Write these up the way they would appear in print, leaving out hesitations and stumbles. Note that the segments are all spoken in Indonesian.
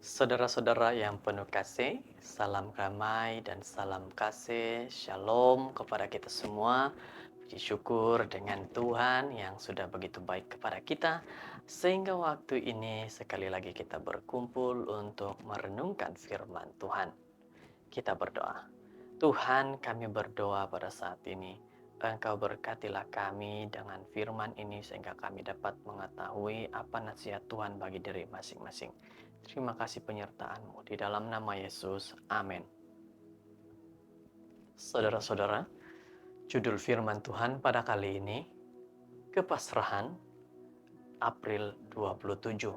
Saudara-saudara yang penuh kasih, salam damai dan salam kasih, shalom kepada kita semua. Puji syukur dengan Tuhan yang sudah begitu baik kepada kita, sehingga waktu ini sekali lagi kita berkumpul untuk merenungkan firman Tuhan. Kita berdoa. Tuhan, kami berdoa pada saat ini. Engkau berkatilah kami dengan firman ini sehingga kami dapat mengetahui apa nasihat Tuhan bagi diri masing-masing. Terima kasih penyertaan-Mu di dalam nama Yesus. Amin. Saudara-saudara, judul firman Tuhan pada kali ini, Kepasrahan, April 27.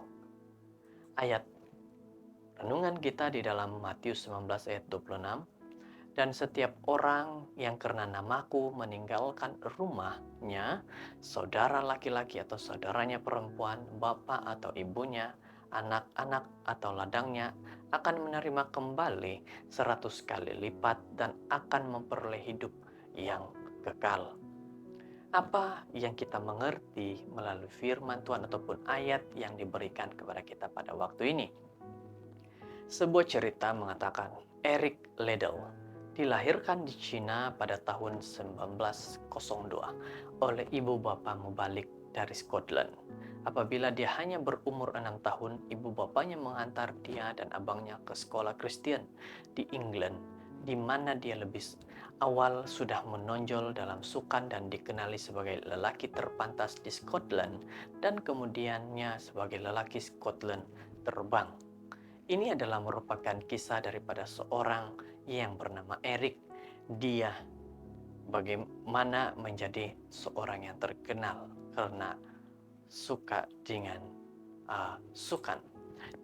Ayat renungan kita di dalam Matius 19 ayat 26. Dan setiap orang yang karena namaku meninggalkan rumahnya, saudara laki-laki atau saudaranya perempuan, bapak atau ibunya, anak-anak atau ladangnya, akan menerima kembali 100 kali lipat dan akan memperoleh hidup yang kekal. Apa yang kita mengerti melalui firman Tuhan ataupun ayat yang diberikan kepada kita pada waktu ini? Sebuah cerita mengatakan Eric Liddell dilahirkan di Cina pada tahun 1902 oleh ibu bapa mubalik dari Scotland. Apabila dia hanya berumur 6 tahun, ibu bapanya mengantar dia dan abangnya ke sekolah Kristen di England, di mana dia lebih awal sudah menonjol dalam sukan dan dikenali sebagai lelaki terpantas di Scotland dan kemudiannya sebagai lelaki Scotland terbang. Ini adalah merupakan kisah daripada seorang yang bernama Eric. Dia bagaimana menjadi seorang yang terkenal karena suka dengan sukan.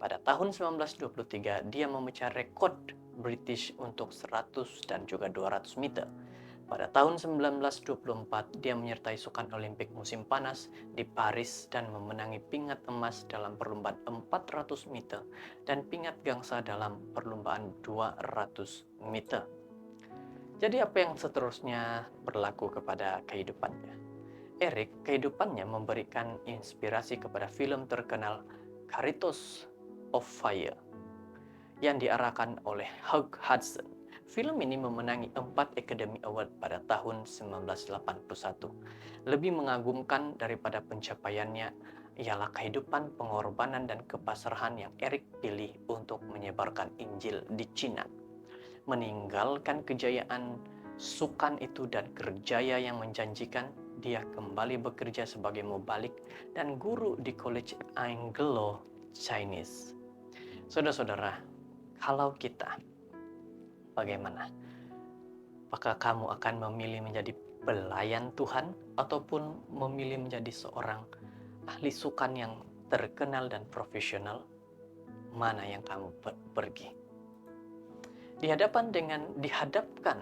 Pada tahun 1923 dia memecah rekor British untuk 100 dan juga 200 meter. Pada tahun 1924, dia menyertai sukan Olimpik musim panas di Paris dan memenangi pingat emas dalam perlombaan 400 meter dan pingat gangsa dalam perlombaan 200 meter. Jadi apa yang seterusnya berlaku kepada kehidupannya? Eric, kehidupannya memberikan inspirasi kepada film terkenal Chariots of Fire yang diarahkan oleh Hugh Hudson. Film ini memenangi 4 Academy Award pada tahun 1981. Lebih mengagumkan daripada pencapaiannya ialah kehidupan, pengorbanan, dan kepasrahan yang Eric pilih untuk menyebarkan Injil di Cina. Meninggalkan kejayaan sukan itu dan kerjaya yang menjanjikan, dia kembali bekerja sebagai mubalik dan guru di College Anglo Chinese. Saudara-saudara, kalau kita, bagaimana? Apakah kamu akan memilih menjadi pelayan Tuhan ataupun memilih menjadi seorang ahli sukan yang terkenal dan profesional? Mana yang kamu pergi? Dihadapkan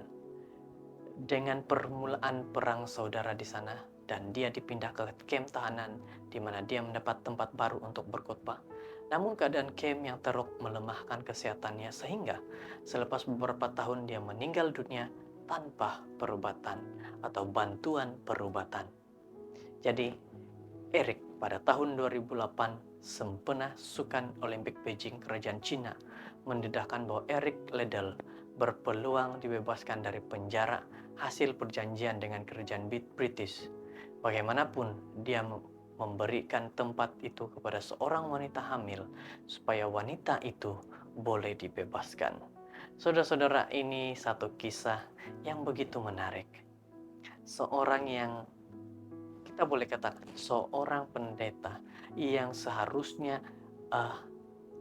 dengan permulaan perang saudara di sana dan dia dipindah ke kem tahanan di mana dia mendapat tempat baru untuk berkhotbah. Namun keadaan kem yang teruk melemahkan kesehatannya sehingga selepas beberapa tahun dia meninggal dunia tanpa perubatan atau bantuan perubatan. Jadi Eric pada tahun 2008 sempena Sukan Olimpik Beijing kerajaan Cina mendedahkan bahwa Eric Liddell berpeluang dibebaskan dari penjara hasil perjanjian dengan kerajaan British. Bagaimanapun dia memberikan tempat itu kepada seorang wanita hamil supaya wanita itu boleh dibebaskan. Saudara-saudara, ini satu kisah yang begitu menarik. Seorang yang kita boleh katakan seorang pendeta yang seharusnya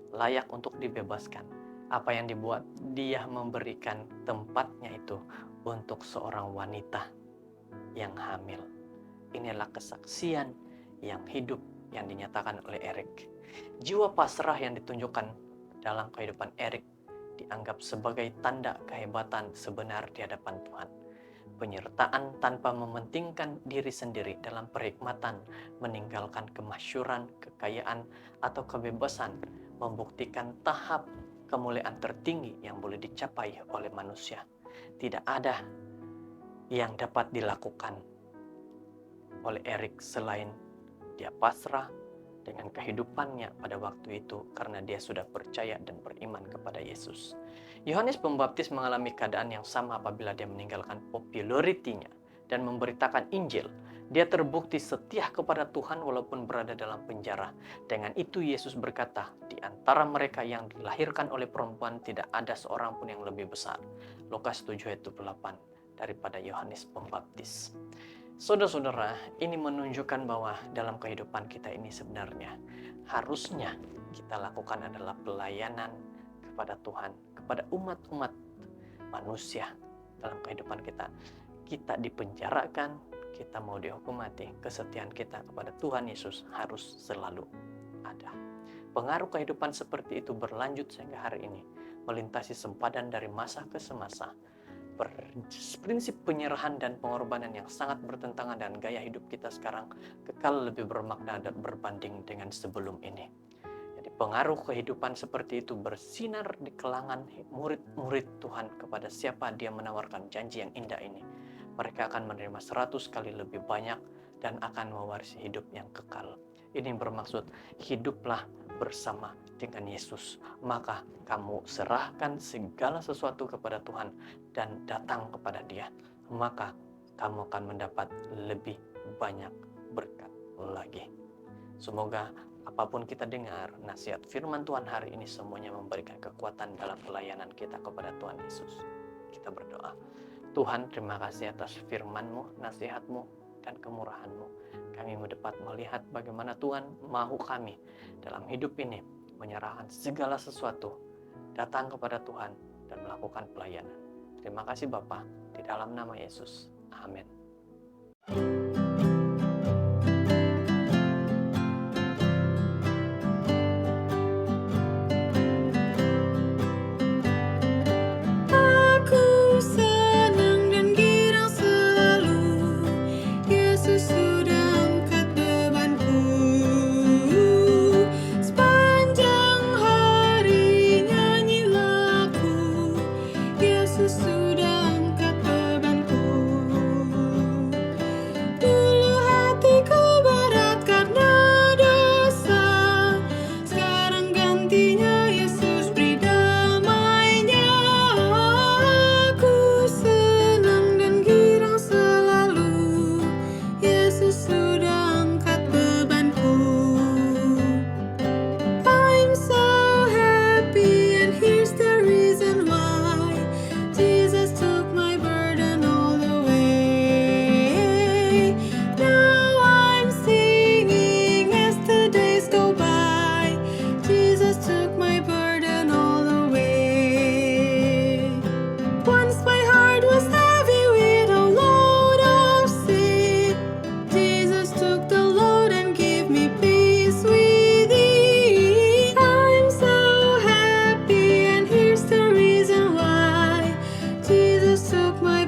layak untuk dibebaskan. Apa yang dibuat? Dia memberikan tempatnya itu untuk seorang wanita yang hamil. Inilah kesaksian yang hidup yang dinyatakan oleh Eric. Jiwa pasrah yang ditunjukkan dalam kehidupan Eric dianggap sebagai tanda kehebatan sebenar di hadapan Tuhan. Penyertaan tanpa mementingkan diri sendiri dalam perhikmatan, meninggalkan kemasyuran, kekayaan, atau kebebasan, membuktikan tahap kemuliaan tertinggi yang boleh dicapai oleh manusia. Tidak ada yang dapat dilakukan oleh Eric selain dia pasrah, dengan kehidupannya pada waktu itu karena dia sudah percaya dan beriman kepada Yesus. Yohanes Pembaptis mengalami keadaan yang sama apabila dia meninggalkan popularitinya dan memberitakan Injil. Dia terbukti setia kepada Tuhan walaupun berada dalam penjara. Dengan itu Yesus berkata, di antara mereka yang dilahirkan oleh perempuan tidak ada seorang pun yang lebih besar. Lukas 7 ayat 28 daripada Yohanes Pembaptis. Saudara-saudara, ini menunjukkan bahwa dalam kehidupan kita ini sebenarnya harusnya kita lakukan adalah pelayanan kepada Tuhan, kepada umat-umat manusia dalam kehidupan kita. Kita dipenjarakan, kita mau dihukum mati, kesetiaan kita kepada Tuhan Yesus harus selalu ada. Pengaruh kehidupan seperti itu berlanjut sehingga hari ini, melintasi sempadan dari masa ke semasa. Prinsip penyerahan dan pengorbanan yang sangat bertentangan dengan gaya hidup kita sekarang kekal lebih bermakna dan berbanding dengan sebelum ini. Jadi pengaruh kehidupan seperti itu bersinar di kalangan murid-murid Tuhan kepada siapa dia menawarkan janji yang indah ini. Mereka akan menerima 100 kali lebih banyak dan akan mewarisi hidup yang kekal. Ini bermaksud hiduplah bersama dengan Yesus. Maka kamu serahkan segala sesuatu kepada Tuhan dan datang kepada Dia. Maka kamu akan mendapat lebih banyak berkat lagi. Semoga apapun kita dengar, nasihat firman Tuhan hari ini semuanya memberikan kekuatan dalam pelayanan kita kepada Tuhan Yesus. Kita berdoa. Tuhan, terima kasih atas firman-Mu, nasihat-Mu, dan kemurahan-Mu. Kami dapat melihat bagaimana Tuhan mau kami dalam hidup ini menyerahkan segala sesuatu, datang kepada Tuhan, dan melakukan pelayanan. Terima kasih Bapa, di dalam nama Yesus. Amin. Took my